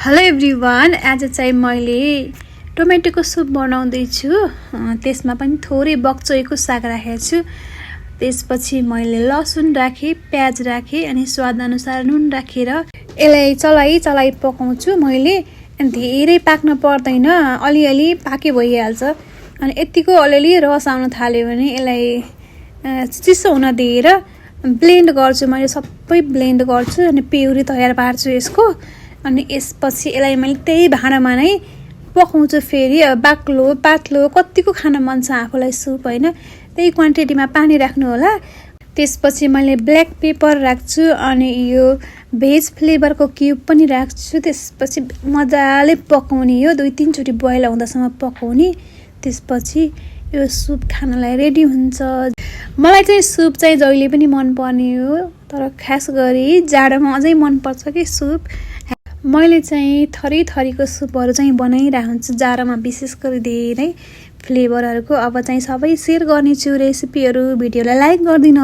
Hello everyone, आज चाहिँ मैले टोमेटोको सुप बनाउँदैछु। त्यसमा पनि थोरै बक्चोएको साग राखेको छु। त्यसपछि मैले लसुन राखेँ, प्याज राखेँ अनि स्वादअनुसार नुन राखेर यसलाई चलाइ पकाउँछु। मैले धेरै पाक्न पर्दैन, अलिअलि पाके भइहाल्छ। अनि यतिको अलिअलि रस आउन थाल्यो भने यसलाई चिसो हुन दिएर ब्लेन्ड गर्छु। मैले सबै ब्लेन्ड गर्छु अनि प्युरी तयार पार्छु यसको। अनि यसपछि यसलाई मैले त्यही भाँडामा नै पकाउँछु। फेरि बाक्लो पातलो कतिको खान मन छ आफूलाई सुप हैन, त्यही क्वान्टिटीमा पानी राख्नु होला। त्यसपछि मैले ब्ल्याक पेपर राख्छु अनि यो भेज फ्लेभरको क्युब पनि राख्छु। त्यसपछि मजाले पकाउने, यो 2-3 चोटि बोइल हुँदासम्म पकाउने। त्यसपछि यो सुप खानलाई रेडी हुन्छ। मलाई चाहिँ सुप चाहिँ जहिले पनि मन पर्ने हो, तर खास गरी जाडोमा अझै मन पर्छ कि सुप। मैले चाहिँ थरीको सुपहरू चाहिँ बनाइरहेको हुन्छु जाडोमा, विशेष गरी धेरै फ्लेभरहरूको। अब चाहिँ सबै सेयर गर्नेछु रेसिपीहरू। भिडियोलाई लाइक गरिदिनु।